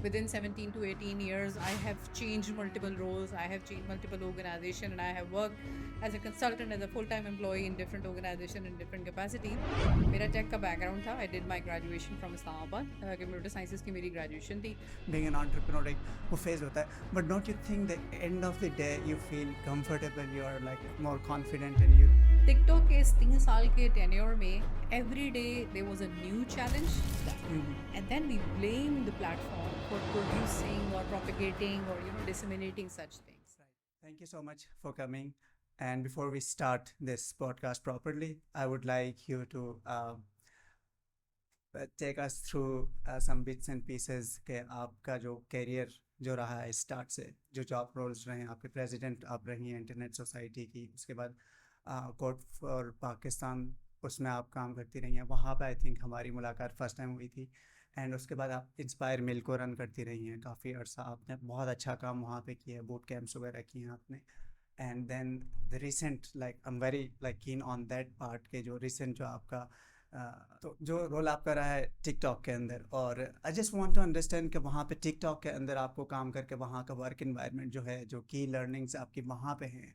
within 17 to 18 years, I have changed multiple roles, I have changed multiple organizations, and I have worked as a consultant, as a full-time employee in different organizations in different capacity. मेरा tech का background था. I did my graduation from Islamabad. Computer sciences की मेरी graduation थी. Being an entrepreneur एक वो phase होता है, but don't you think the end of the day you feel comfortable, you are like more confident and you TikTok के इस 3 साल के tenure में every day there was a new challenge, and then we blame the platform for producing or propagating or disseminating such things. Thank you so much for coming. And before we start this podcast properly, I would like you to take us through some bits and pieces के आपका जो career जो रहा है start से, जो job roles रहे हैं, आपके president आप रही हैं इंटरनेट सोसाइटी की, उसके बाद कोर्ट फॉर पाकिस्तान उसमें आप काम करती रही हैं, वहाँ पे आई थिंक हमारी मुलाकात फर्स्ट टाइम हुई थी. एंड उसके बाद आप इंस्पायर मिल को रन करती रही हैं काफ़ी अर्सा, आपने बहुत अच्छा काम वहाँ पे किया है, बूट कैंप्स वगैरह किए हैं आपने. And then the recent like I am very like keen on that part के जो रिसेंट जो आपका तो जो रोल आपका रहा है टिकटॉक के अंदर, और I just want to understand कि वहाँ पे टिकटॉक के अंदर आपको काम करके वहाँ का वर्क इन्वायरमेंट जो है, जो की लर्निंग्स आपकी वहाँ पे हैं,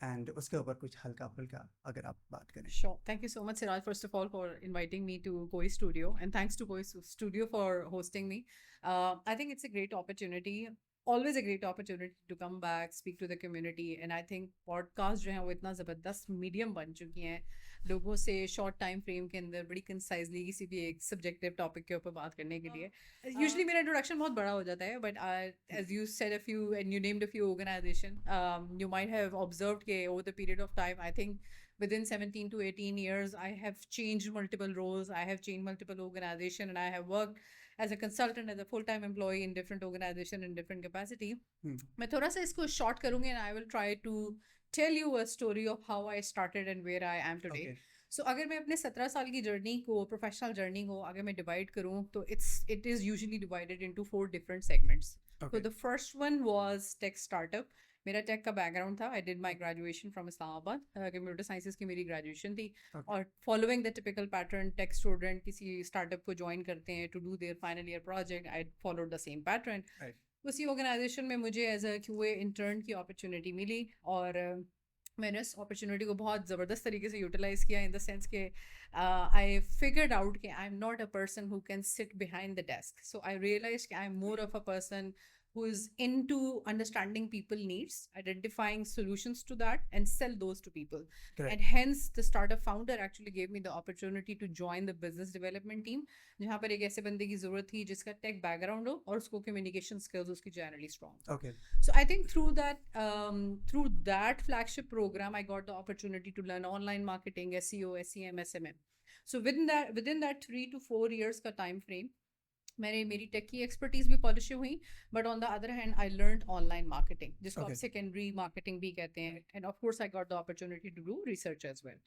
एंड उसके ऊपर कुछ हल्का फुल्का अगर आप बात करें. Sure. Thank you so much, Siraj, first of all, for inviting me to Koi Studio. And thanks to Koi Studio for hosting me. I think it's a great opportunity. Always a great opportunity to come back, speak to the community. And I think podcast जो है वो इतना ज़बरदस्त medium बन चुकी हैं लोगों से शॉर्ट टाइम फ्रेम के अंदर बड़ी कंसाइजली किसी भी एक सब्जेक्टिव टॉपिक के ऊपर बात करने के लिए. यूजुअली मेरा इंट्रोडक्शन बहुत बड़ा हो जाता है, but as you said a few and you named a few organisation, you might have observed that over the period of time, I think within 17 to 18 years, I have changed multiple roles, I have changed multiple organizations, and I have worked as a consultant, as a full-time employee in different organizations in different capacity. मैं थोड़ा सा इसको short करूँगी, and I will try to tell you a story of how I started and where I am today. Okay. So अगर मैं अपने 17 साल की जर्नी को, प्रोफेशनल जर्नी को अगर मैं डिवाइड करूँ, तो it is usually divided into 4 different segments. Okay. So the first one was tech startup. मेरा टेक का बैकग्राउंड था. I did my graduation from Islamabad. Computer sciences की मेरी ग्रेजुएशन थी. और following the typical pattern, tech student किसी startup को join करते हैं to do their final year project. I followed the same pattern. उसी ऑर्गेनाइजेशन में मुझे एज अ क्यूए इंटर्न की अपॉर्चुनिटी मिली, और मैंने उस अपॉर्चुनिटी को बहुत ज़बरदस्त तरीके से यूटिलाइज़ किया, इन द सेंस के आई फिगर्ड आउट कि I am not a person who can sit behind the desk. So I realize कि I am more of a person who is into understanding people needs, identifying solutions to that, and sell those to people. Correct. And hence the startup founder actually gave me the opportunity to join the business development team, जहाँ पर एक ऐसे बंदे की ज़रूरत थी जिसका tech background हो और उसको communication skills उसकी generally strong. Okay. So I think through that flagship program, I got the opportunity to learn online marketing, SEO, SEM, SMM. So within that 3 to 4 years का time frame, मेरी tech की expertise भी polish हुई, but on the other hand I learn online marketing, जिसको आप secondary marketing भी कहते हैं. And of course I got the opportunity to do research as well.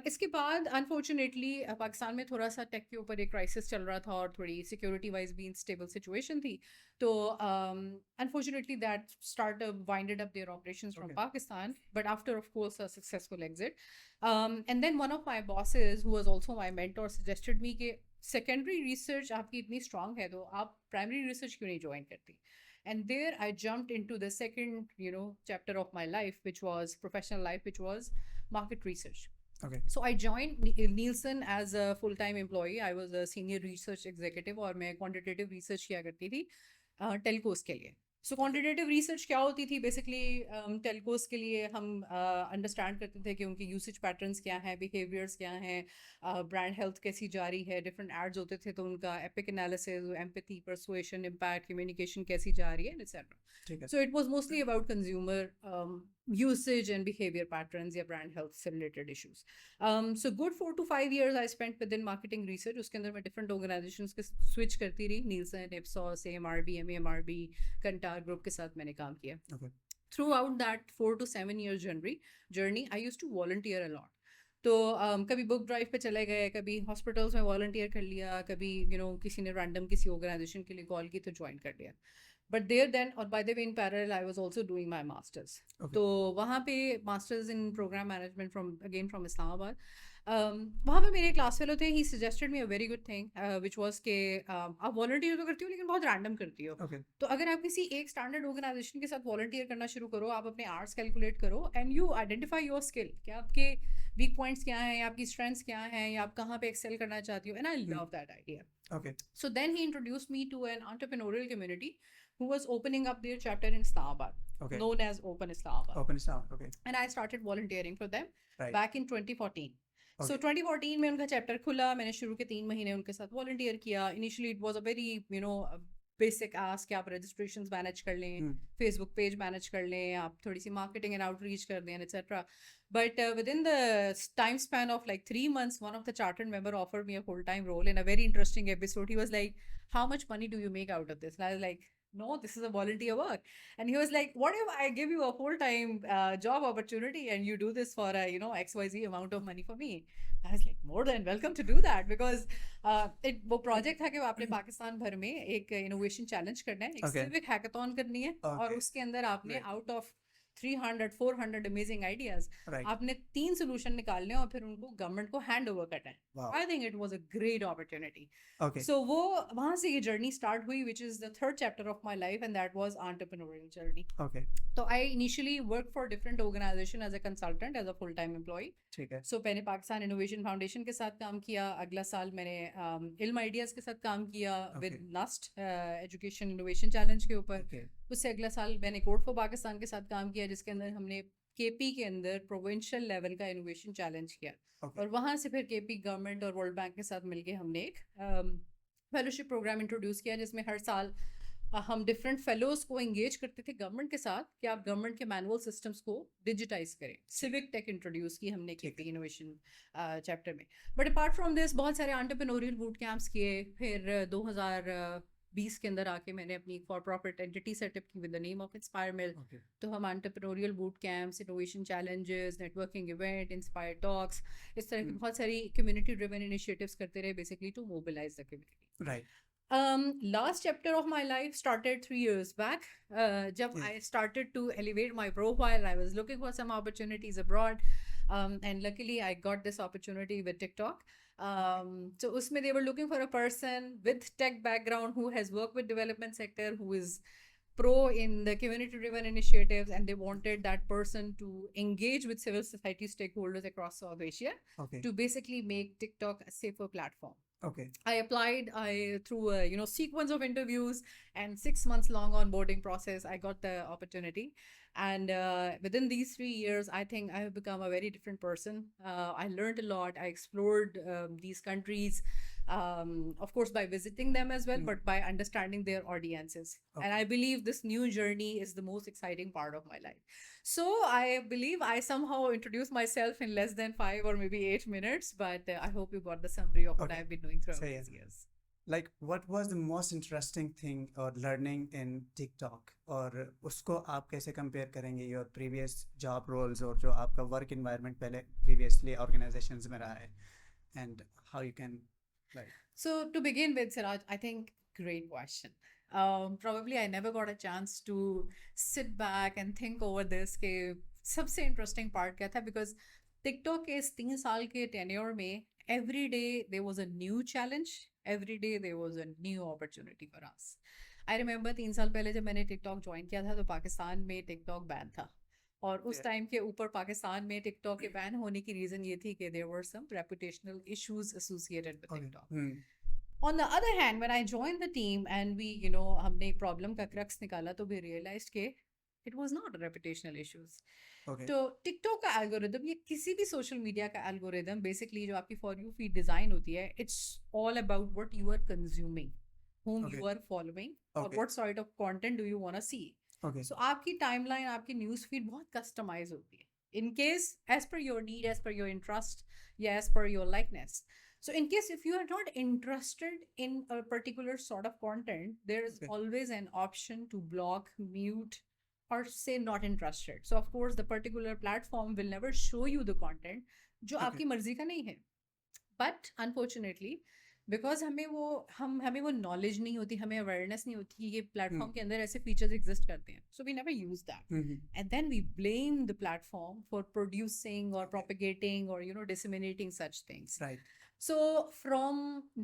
इसके बाद अनफॉर्चुनेटली पाकिस्तान में थोड़ा सा टेक के ऊपर एक क्राइसिस चल रहा था और थोड़ी सिक्योरिटी वाइज भी अनस्टेबल सिचुएशन थी. तो unfortunately that startup winded up their operations from Pakistan, but after of course a successful exit. And then one of my bosses who was also my mentor suggested me के secondary research आपकी इतनी strong है तो आप primary research क्यों नहीं join करती. And there I jumped into the second, chapter of my life, which was professional life, which was market research. Okay. So I joined Nielsen as a full-time employee. I was a senior research executive, और मैं quantitative research किया करती थी telcos के लिए. सो quantitative research क्या होती थी, बेसिकली टेलकोस के लिए हम अंडरस्टैंड करते थे कि उनकी यूसेज पैटर्न्स क्या हैं, बिहेवियर्स क्या हैं, ब्रांड हेल्थ कैसी जा रही है, डिफरेंट एड्स होते थे तो उनका epic analysis, empathy, persuasion, impact, communication कैसी जा रही है, etcetera. So it was mostly about consumer usage and behavior patterns या brand health से related issues. So good 4 to 5 years I spent within marketing research. उसके अंदर मैं different organizations के switch करती रही, Nielsen, Ipsos, AMRB, MEMRB, Kantar Group के साथ मैंने काम किया. Okay. Throughout that 4 to 7 years journey, I used to volunteer a lot. तो कभी बुक ड्राइव पे चले गए, कभी हॉस्पिटल्स में वॉलंटियर कर लिया, कभी किसी ने रैंडम किसी ऑर्गेनाइजेशन के लिए कॉल की तो ज्वाइन कर लिया. बट देयर देन, और by the way in parallel I was also doing my masters. तो वहाँ पे masters in program management from Islamabad. वहाँ पे मेरे क्लास फेलो थे, he suggested me a very good thing which was के आप वॉलंटियर तो करती हो लेकिन बहुत रैंडम करती हो। ओके तो अगर आप किसी एक स्टैंडर्ड ऑर्गेनाइजेशन के साथ वॉलंटियर करना शुरू करो, आप अपने आवर्स कैलकुलेट करो and you identify your skill, कि आपके वीक पॉइंट्स क्या हैं, या आपकी स्ट्रेंथ्स क्या हैं, या आप कहाँ पे एक्सेल करना चाहती हो, and I love that idea. Okay So then he introduced me to an entrepreneurial community who was opening up their chapter in Islamabad, okay known as Open Islamabad. Open staff okay And I started volunteering for them right back in 2014. So Okay. 2014 में उनका chapter खुला, मैंने शुरू के 3 महीने उनके साथ volunteer किया. Initially it was a very basic ask कि आप रजिस्ट्रेशंस मैनेज कर लें, फेसबुक पेज मैनेज कर लें, आप थोड़ी सी मार्केटिंग एंड आउटरीच कर दें, etcetera. But within the time span of like 3 months, one of the chartered member offered me a full-time role in a very interesting episode. He was like, "How much money do you make out of this?" And I was like, "No, this is a volunteer work." And he was like, "What if I give you a full-time job opportunity and you do this for a XYZ amount of money for me?" I was like, "More than welcome to do that," because वो project था कि वो आपने पाकिस्तान भर में एक innovation challenge करना है, एक Okay. civic hackathon करनी है, और Okay. उसके अंदर आपने Right. out of 300-400 amazing ideas right आपने 3 सोल्यूशन निकालने हैं और फिर उनको गवर्नमेंट को हैंड ओवर करना है. Wow I think it was a great opportunity. Okay so वो वहां से ये जर्नी स्टार्ट हुई, which is the third chapter of my life, and that was entrepreneurial journey. Okay तो I initially work for different organization as a consultant, as a full time employ. ठीक है सो मैंने Pakistan innovation foundation के साथ काम किया. अगला साल मैंने इल्म आइडियाज के साथ काम किया with Okay. NUST education innovation challenge के ऊपर. ओके उससे अगला साल मैंने कोड फॉर पाकिस्तान के साथ काम किया, जिसके अंदर हमने केपी के अंदर प्रोविंशियल लेवल का इनोवेशन चैलेंज किया. ओके और वहाँ से फिर केपी गवर्नमेंट और वर्ल्ड बैंक के साथ मिलके हमने एक फेलोशिप प्रोग्राम इंट्रोड्यूस किया, जिसमें हर साल हम डिफरेंट फेलोज को एंगेज करते थे गवर्नमेंट के साथ कि आप गवर्नमेंट के मैनुअल सिस्टम्स को डिजिटाइज करें. सिविक टेक इंट्रोड्यूस की हमने केपी इनोवेशन चैप्टर में. बट अपार्ट फ्रॉम दिस बहुत सारे एंटरप्रेन्योरियल बूट कैंप्स किए. फिर 2020 के अंदर आके मैंने अपनी फॉर प्रॉफिट एंटिटी सेटअप की with the name of inspire mill. Okay तो हम entrepreneurial boot camps, innovation challenges, networking event, inspire talks, इस तरह की बहुत सारी कम्युनिटी ड्रिवन इनिशिएटिव्स करते रहे, basically to mobilise the community. Right Last chapter of my life started 3 years back. Jab Yeah. I started to elevate my profile, I was looking for some opportunities abroad, and luckily I got this opportunity with TikTok. So usme they were looking for a person with tech background who has worked with development sector, who is pro in the community driven initiatives, and they wanted that person to engage with civil society stakeholders across South Asia okay to basically make TikTok a safer platform. Okay I applied. Through a sequence of interviews and 6 months long onboarding process, I got the opportunity. And within these 3 years, I think I have become a very different person. I learned a lot. I explored these countries, of course, by visiting them as well, but by understanding their audiences. And Okay. I believe this new journey is the most exciting part of my life. So I believe I somehow introduced myself in less than 5 or maybe 8 minutes, but I hope you got the summary of what Okay. I've been doing throughout सही है. these years. like what was the most interesting thing or learning in TikTok और उसको आप कैसे compare करेंगे your previous job roles और जो आपका work environment पहले previously organizations में रहा है and how you can like So to begin with, Siraj, I think great question. Probably I never got a chance to sit back and think over this कि सबसे interesting part क्या था, because TikTok के इस 3 साल के tenure में every day there was a new challenge, every day there was a new opportunity for us. I remember 3 साल पहले जब मैंने TikTok ज्वाइन किया था तो पाकिस्तान में TikTok बैन था, और उस Yeah. टाइम के ऊपर पाकिस्तान में TikTok के बैन होने की रीज़न ये थी कि there were some reputational issues associated with okay. TikTok. On the other hand, when I joined the team and we, हमने प्रॉब्लम का क्रक्स निकाला, तो we realized कि it was not reputational issues. okay तो TikTok का algorithm, ये किसी भी सोशल मीडिया का एल्गोरिदम, बेसिकली जो आपकी फॉर यू फीड डिजाइन होती है, it's all about what you are consuming, whom Okay. you are following, or Okay. what sort of content do you want to see. okay So आपकी timeline, आपकी news feed बहुत customise होती है, in case as per your need, as per your interest, या as per your likeness. So in case if you are not interested in a particular sort of content, there is Okay. always an option to block, mute, or say not interested. So of course the particular platform will never show you the content जो Okay. आपकी मर्जी का नहीं है. But unfortunately, because हमें वो knowledge नहीं होती, हमें अवेयरनेस नहीं होती कि ये प्लेटफॉर्म हम्म के अंदर ऐसे फीचर्स एग्जिस्ट करते हैं, so we never use that, hmm and then we blame the platform for producing or propagating or disseminating such things. Right So from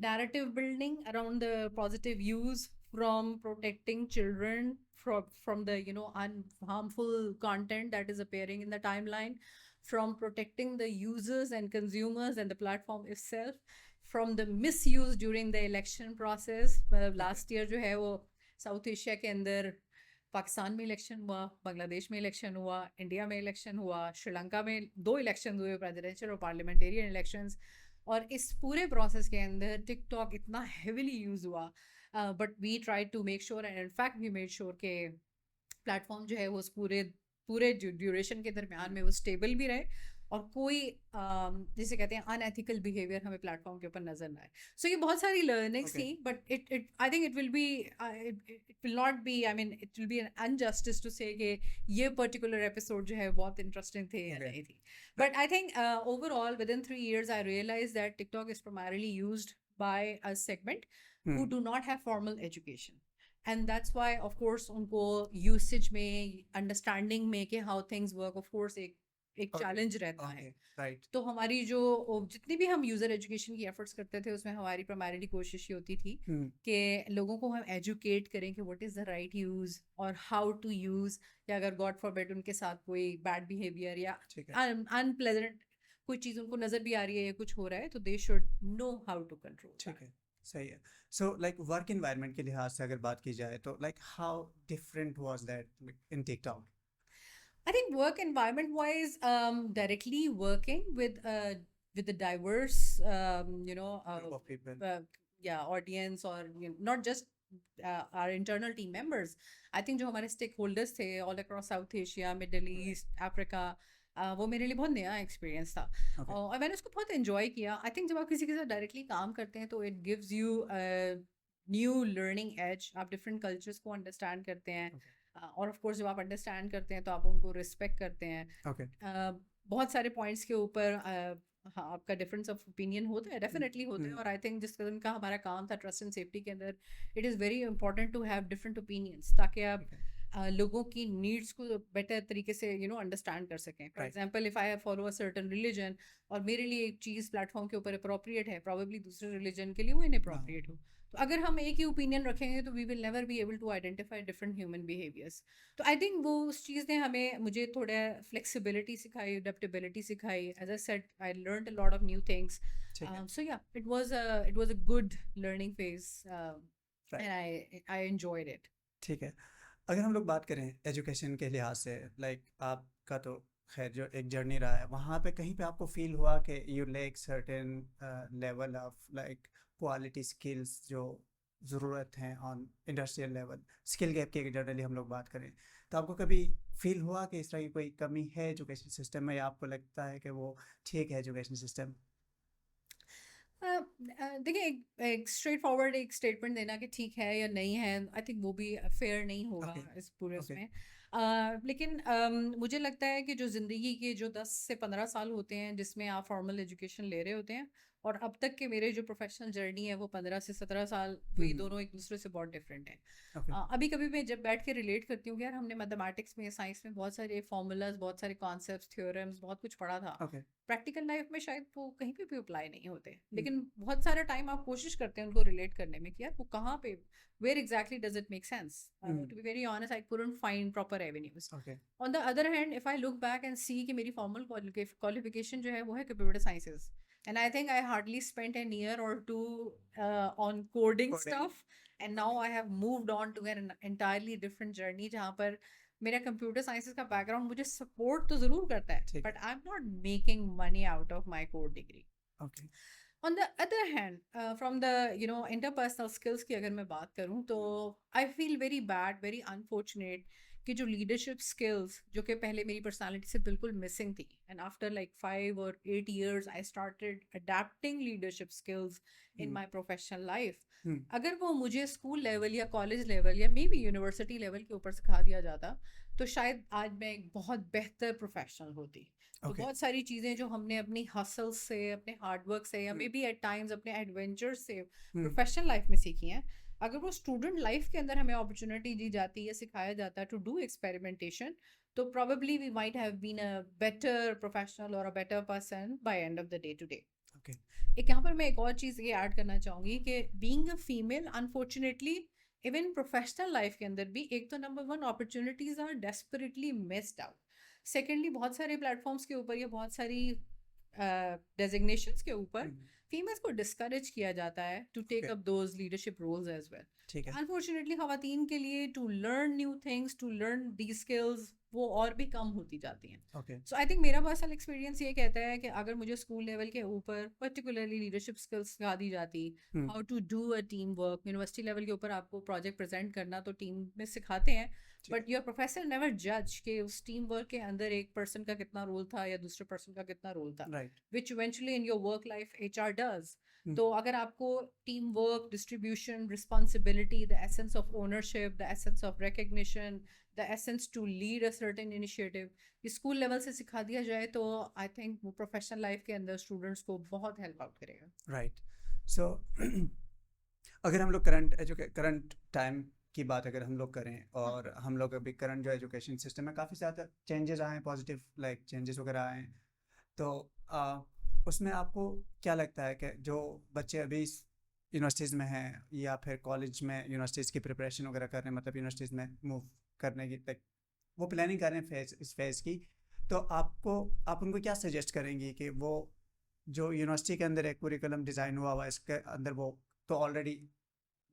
narrative building around the positive use, from protecting children from the harmful content that is appearing in the timeline, from protecting the users and consumers and the platform itself, from the misuse during the election process. मतलब last year जो है वो south Asia के अंदर पाकिस्तान में election हुआ, बांग्लादेश में election हुआ, इंडिया में इलेक्शन हुआ, श्रीलंका में 2 इलेक्शन हुए, प्रेसिडेंशियल और पार्लियामेंटेरियन इलेक्शंस, और इस पूरे प्रोसेस के अंदर टिकटॉक इतना हेविली यूज हुआ, but we try to make sure and in fact we made sure के प्लेटफॉर्म जो है वो उस पूरे पूरे ड्यूरेशन के दरमियान में वो स्टेबल भी रहे, और कोई जिसे कहते हैं अनएथिकल बिहेवियर हमें प्लेटफॉर्म के ऊपर नजर ना आए. सो ये बहुत सारी लर्निंग्स Okay. थी, but it I think it will be it will not be, I mean it will be an injustice to say कि ये पर्टिकुलर एपिसोड जो है बहुत इंटरेस्टिंग थे या Okay. नहीं थी. But I think overall, within 3 years, I realized that TikTok is primarily used by a segment who hmm do not have formal education. And that's why, of course, उनको usage में, understanding में कि how things work, of course, एक Okay. challenge रहता है. Okay right तो हमारी जो जितनी भी हम यूजर एजुकेशन की एफर्ट्स करते थे, उसमें हमारी प्राइमरी कोशिश ये होती थी हम्म कि लोगों को हम एजुकेट करें कि what is the right use और हाउ टू यूज़, या अगर गॉड फॉरबिड उनके साथ कोई बैड बिहेवियर या ठीक है अनप्लेजेंट कोई चीज़ उनको नज़र भी आ रही है या कुछ हो रहा है, तो they should know how to control. ठीक है सही है सो लाइक वर्क इन्वायरमेंट के लिहाज से अगर बात की जाए तो like how different was that in TikTok I think work environment wise, directly working with the diverse, group of people yeah, audience, or not just our internal team members. I think जो हमारे stakeholders थे all across South Asia, Middle East, Africa, वो मेरे लिए बहुत नया experience था. Okay. और मैंने उसको बहुत एंजॉय किया. आई थिंक जब आप किसी के साथ डायरेक्टली काम करते हैं तो it gives you new learning edge. आप डिफरेंट कल्चर्स को अंडरस्टैंड करते हैं. और ऑफ कोर्स जब आप अंडरस्टैंड करते हैं तो आप उनको रिस्पेक्ट करते हैं. ओके बहुत सारे पॉइंट्स के ऊपर हाँ, आपका डिफरेंस ऑफ ओपिनियन होता है, डेफिनेटली होता है. और आई थिंक जिस कदम का हमारा काम था ट्रस्ट एंड सेफ्टी के अंदर, it is very important to have different opinions, ताकि आप लोगों की नीड्स को बेटर तरीके से अंडरस्टैंड कर सकें. For Right. Example, if I follow a certain religion और मेरे लिए एक चीज़ प्लेटफॉर्म के ऊपर अप्रोप्रिएट है, प्रॉबेबली दूसरे रिलीजन के लिए वो इनअप्रोप्रिएट हो. तो अगर हम एक ही ओपिनियन रखेंगे तो we will never be able to identify different human behaviours. तो आई थिंक वो उस चीज़ ने मुझे थोड़ा फ्लेक्सिबिलिटी सिखाई, अडेप्टेबिलिटी सिखाई. As I said, I learned a lot of new things. ठीक है So yeah, it was a good learning phase, Right. and I enjoyed it. ठीक है अगर हम लोग बात करें एजुकेशन के लिहाज से लाइक आपका तो खैर जो एक जर्नी रहा है वहाँ पे कहीं पे आपको फील हुआ कि you lake certain level of like quality skills जो ज़रूरत हैं on industrial level, skill gap की जनरली हम लोग बात करें तो आपको कभी फील हुआ कि इस तरह की कोई कमी है एजुकेशन सिस्टम में, या आपको लगता है कि वो ठीक है एजुकेशन सिस्टम? देखिए, एक स्ट्रेट फॉरवर्ड एक स्टेटमेंट देना कि ठीक है या नहीं है, आई थिंक वो भी फेयर नहीं होगा Okay. इस पूरे Okay. उसमें. लेकिन मुझे लगता है कि जो ज़िंदगी के जो 10 से 15 साल होते हैं जिसमें आप फॉर्मल एजुकेशन ले रहे होते हैं, और अब तक के मेरे जो प्रोफेशनल जर्नी है वो 15 से 17 साल, तो ये दोनों एक दूसरे से बहुत डिफरेंट हैं. Okay. अभी कभी मैं जब बैठ के रिलेट करती हूँ कि यार हमने मैथमेटिक्स में, साइंस में बहुत सारे फॉर्मूलाज, बहुत सारे कॉन्सेप्ट्स, थ्योरम्स, बहुत कुछ पढ़ा था. Okay. प्रैक्टिकल लाइफ में शायद वो कहीं पे भी अप्लाई नहीं होते, लेकिन बहुत सारा टाइम आप कोशिश करते हैं उनको रिलेट करने में कि यार वो कहाँ पे, where exactly does it make sense. To be very honest, I couldn't find proper avenues. Okay. On the other hand, if I look back and see कि मेरी फॉर्मल क्वालिफिकेशन जो है वो है computer sciences, and I think I hardly spent an year or two on coding Coding. Stuff, and now I have moved on to an entirely different journey, जहाँ पर मेरा computer sciences का background मुझे support तो ज़रूर करता है, ठीक है. But I am not making money out of my core degree. Okay. On the other hand, from the interpersonal skills की अगर मैं बात करूँ तो I feel very bad, very unfortunate कि जो लीडरशिप स्किल्स जो कि पहले मेरी पर्सनालिटी से बिल्कुल मिसिंग थी, and after like 5 or 8 years I started adapting leadership skills in my professional life. अगर वो मुझे स्कूल लेवल या कॉलेज लेवल या मे बी यूनिवर्सिटी लेवल के ऊपर सिखा दिया जाता तो शायद आज मैं एक बहुत बेहतर प्रोफेशनल होती. तो Okay. बहुत सारी चीज़ें जो हमने अपनी हसल से, अपने हार्डवर्क से या मे बी एट टाइम्स अपने एडवेंचर से प्रोफेशनल लाइफ में सीखी हैं, अगर वो स्टूडेंट लाइफ के अंदर हमें अपॉर्चुनिटी दी जाती है, सिखाया जाता है टू डू एक्सपेरिमेंटेशन, तो probably we might have been a better professional or a better person by end of the day today. Okay. एक यहाँ पर मैं एक और चीज़ ये ऐड करना चाहूँगी कि being a female unfortunately even professional life के अंदर भी एक तो number one opportunities are desperately missed out. Secondly बहुत सारे प्लेटफॉर्म्स के ऊपर या बहुत सारी डेजिग्नेशंस के ऊपर फीमेल्स को डिस्करेज किया जाता है to take Okay. Up those leadership roles as well. ठीक है. अनफॉर्चुनेटली खवातीन के लिए to learn new things, to learn the skills, वो और भी कम होती जाती हैं. Okay. सो आई थिंक मेरा पर्सनल एक्सपीरियंस ये कहता है कि अगर मुझे स्कूल लेवल के ऊपर पर्टिकुलरली लीडरशिप स्किल्स सिखा दी जाती, how to do a team work, university level के ऊपर आपको प्रोजेक्ट प्रेजेंट करना तो टीम में सिखाते हैं, बट योर प्रोफेसर नेवर जज कि उस टीम वर्क के अंदर एक पर्सन का कितना रोल था या दूसरे पर्सन का कितना रोल था, Right. Which eventually in your work life HR does. तो अगर आपको team work, distribution, responsibility, the essence of ownership, the essence of recognition, the essence to lead a certain initiative ये स्कूल लेवल से सिखा दिया जाए तो आई थिंक वो प्रोफेशनल लाइफ के अंदर स्टूडेंट्स को बहुत हेल्प आउट करेगा. राइट. सो अगर हम लोग करंट टाइम की बात अगर हम लोग करें और हम लोग अभी करंट जो एजुकेशन सिस्टम में काफ़ी ज़्यादा चेंजेस आए हैं, पॉजिटिव लाइक चेंजेस वगैरह आए हैं, तो उसमें आपको क्या लगता है कि जो बच्चे अभी यूनिवर्सिटीज़ में हैं या फिर कॉलेज में यूनिवर्सिटीज़ की प्रिपरेशन वगैरह कर रहे हैं, मतलब यूनिवर्सिटीज़ में मूव करने की लाइक वो प्लानिंग कर रहे हैं इस फेज़ की, तो आप उनको क्या सजेस्ट करेंगी कि वो जो यूनिवर्सिटी के अंदर एक कुरिकुलम डिज़ाइन हुआ हुआ है इसके अंदर वो तो ऑलरेडी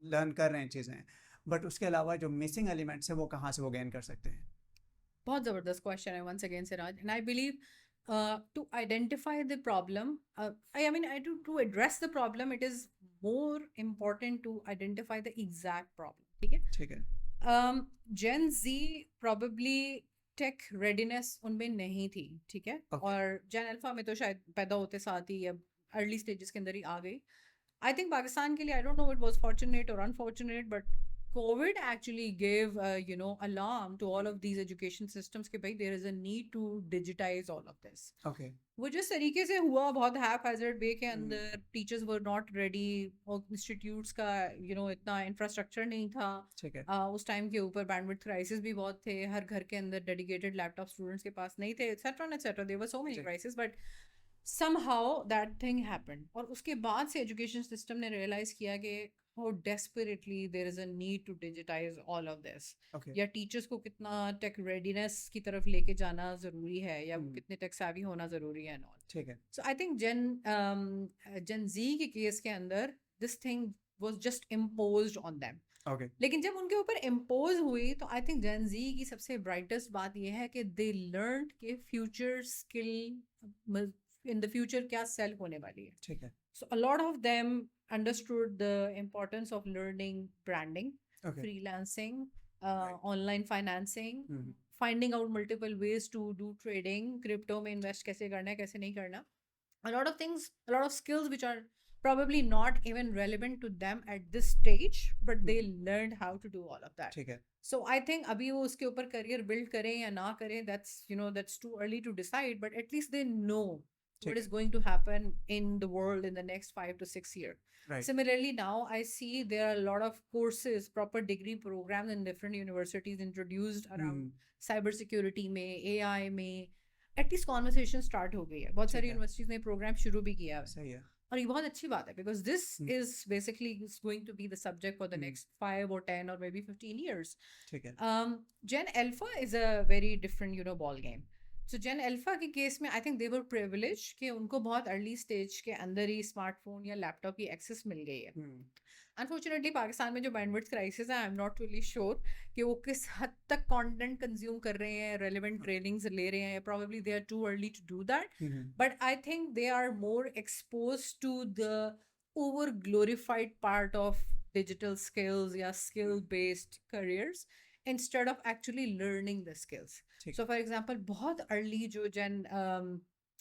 लर्न कर रहे हैं चीज़ें, बट उसके अलावा जो मिसिंग एलिमेंट्स है वो कहाँ से वो गेन कर सकते हैं? बहुत ज़बरदस्त क्वेश्चन है once again Siraj, and I believe to identify the problem, I mean I to address the problem it is more important to identify the exact problem. ठीक है. ठीक है. Gen Z probably tech readiness उनमें नहीं थी. ठीक है. Okay. और जेन अल्फा में तो शायद पैदा होते साथ ही अब अर्ली स्टेजेस के अंदर ही आ गई. आई थिंक पाकिस्तान के लिए I don't know it was fortunate or unfortunate, but COVID actually gave alarm to all of these education systems कि भाई there is a need to digitize all of this. Okay. वो जिस तरीके से हुआ बहुत haphazard way के अंदर, teachers were not ready और institutes का इतना infrastructure नहीं था. ठीक है. उस टाइम के ऊपर bandwidth crisis भी बहुत थे, हर घर के अंदर dedicated laptop students के पास नहीं थे, etc. There were so many crises, but somehow that thing happened. और उसके बाद से education system ने realize किया कि how desperately there is a need to digitize all of this. Okay. या टीचर्स को कितना टेक रेडीनेस की तरफ लेके जाना ज़रूरी है या वो कितने टेक savvy होना ज़रूरी है and all. ठीक है. So I think Gen Z के केस के अंदर this thing was just imposed on them. Okay. लेकिन जब उनके ऊपर इम्पोज हुई तो आई थिंक जेन जी की सबसे ब्राइटेस्ट बात यह है कि दे लर्न के future skill in the future क्या सेल होने वाली है. ठीक है. So a lot of them understood the importance of learning branding, Okay. freelancing, Right. online financing, Mhm. finding out multiple ways to do trading, crypto में invest कैसे करना है, कैसे नहीं करना. A lot of things, a lot of skills which are probably not even relevant to them at this stage, but they learned how to do all of that. ठीक है. So I think अभी वो उसके ऊपर career build करें या ना करें, that's too early to decide, but at least they know what is going to happen in the world in the next 5 to 6 years. Right. Similarly, now I see there are a lot of courses, proper degree programs in different universities introduced around cybersecurity में, AI में. At least conversation start हो गई है. बहुत सारी universities ने program शुरू भी किया है. सही है. और ये बहुत अच्छी बात है because this is basically going to be the subject for the next 5 or 10 or maybe 15 years. ठीक है. Gen Alpha is a very different ball game. So Gen Alpha के केस में I think they were privileged कि उनको बहुत early stage के अंदर ही smartphone या लैपटॉप की एक्सेस मिल गई है. अनफॉर्चुनेटली पाकिस्तान में जो बैंडविड्थ क्राइसिस है, आई एम नॉट रियली श्योर कि वो किस हद तक कंटेंट कंज्यूम कर रहे हैं, रेलेवेंट ट्रेनिंग्स ले रहे हैं. Probably they are too early to do that, but I think they are more expose to the over glorified part of digital skills या skill based careers instead of actually learning the skills. ठीक So for example, बहुत early जो gen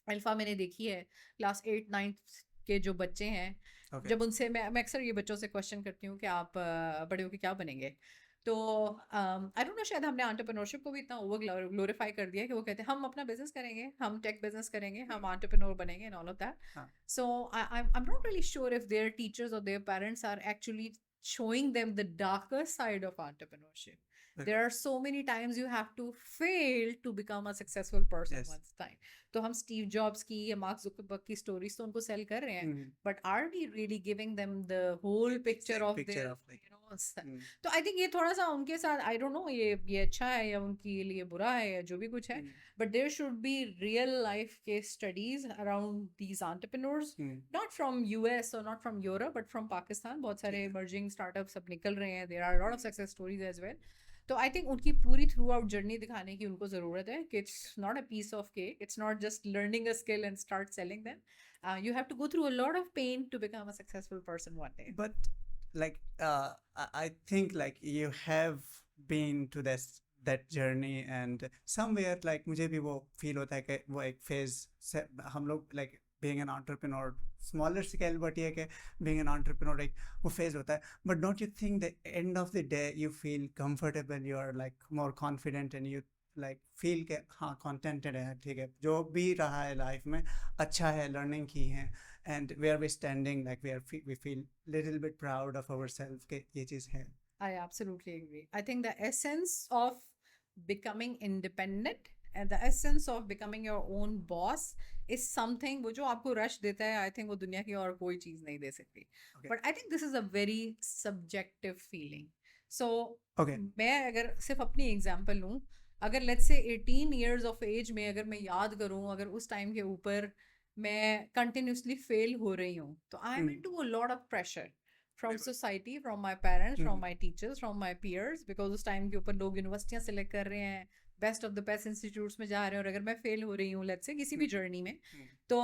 alpha मैंने देखी है, class 8 9 के जो बच्चे हैं, ओके जब उनसे मैं अक्सर ये बच्चों से क्वेश्चन करती हूँ कि आप बड़े होके क्या बनेंगे, तो आई डोंट नो, शायद हमने एंटरप्रेन्योरशिप को भी इतना ओवर ग्लोरीफाई कर दिया कि वो कहते हैं हम अपना बिजनेस करेंगे, हम टेक बिजनेस करेंगे, हम एंटरप्रेन्योर बनेंगे एंड ऑल ऑफ दैट. हाँ So I'm not really sure if their teachers or their parents are actually showing them the darker side of entrepreneurship. Okay. There are so many times you have to fail to become a successful person Yes. once time. तो हम Steve jobs की या mark Zuckerberg की stories तो उनको cell कर रहे हैं, हम्म, but are we really giving them the whole picture Exact of picture their, of like हम्म, तो आई थिंक ये थोड़ा सा उनके साथ, आई डोंट नो ये अच्छा है या उनके लिए बुरा है या जो भी कुछ है, हम्म, but there should be real life case studies around these entrepreneurs, hmm, not from US or not from Europe but from Pakistan. बहुत सारे ठीक है emerging startups अब निकल रहे हैं, there are a lot of success stories as well. तो I think उनकी पूरी थ्रू आउट जर्नी दिखाने की उनको ज़रूरत है कि it's not a piece of cake, it's not just learning a skill and start selling them. You have to go through a lot of pain to become a successful person one day. but like I think like you have been to this that journey and somewhere like मुझे भी वो feel होता है कि वो एक phase से हम लोग like being an entrepreneur smaller scale but ये कि being an entrepreneur एक वो phase होता है, but don't you think the end of the day you feel comfortable, you are like more confident and you like feel के हाँ contented है, ठीक है जो भी रहा है life में अच्छा है, learning की है and where we standing like we feel little bit proud of ourselves के ये चीज़ है. I absolutely agree. I think the essence of becoming independent and the essence of becoming your own boss is something वो जो आपको rush देता है, I think वो दुनिया की और कोई चीज़ नहीं दे सकती. Okay. But I think this is a very subjective feeling. So Okay. मैं अगर सिर्फ अपनी एग्जांपल लूँ, अगर let's say 18 years of age में अगर मैं याद करूँ, अगर उस टाइम के ऊपर मैं continuously fail हो रही हूँ, तो I am Hmm. into a lot of pressure from बिल्कुल. society, from my parents, from Hmm. my teachers, from my peers, because उस टाइम के ऊपर लोग यूनिवर्सिटियाँ सेलेक्ट कर रहे हैं, best of the best institutes में जा रहे हैं, और अगर मैं फेल हो रही हूँ लेट्स से किसी भी जर्नी में, Hmm. तो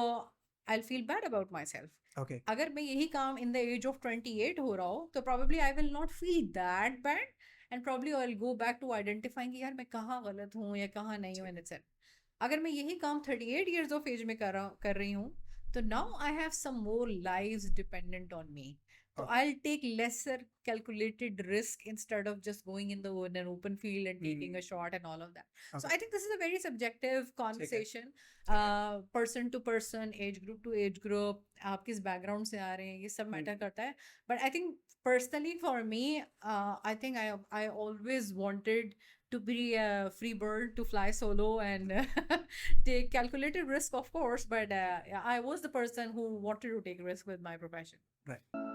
I feel bad about my self. Okay. अगर मैं यही काम इन द एज ऑफ 28 हो रहा हो, तो probably I will not feel that bad and probably I will go back to identifying कि यार मैं कहाँ गलत हूँ या कहाँ नहीं हूँ एंड इट्स. अगर मैं यही काम 38 years of age में कर रही हूँ, तो now I have some more lives dependent on me. So Okay. I'll take lesser calculated risk instead of just going in an open field and taking a shot and all of that. So Okay. I think this is a very subjective conversation, person to person, age group to age group. आप किस background से आ रहे हैं, ये सब matter करता है. But I think personally for me, I think I always wanted to be a free bird to fly solo and take calculated risk, of course. But I was the person who wanted to take risk with my profession. Right.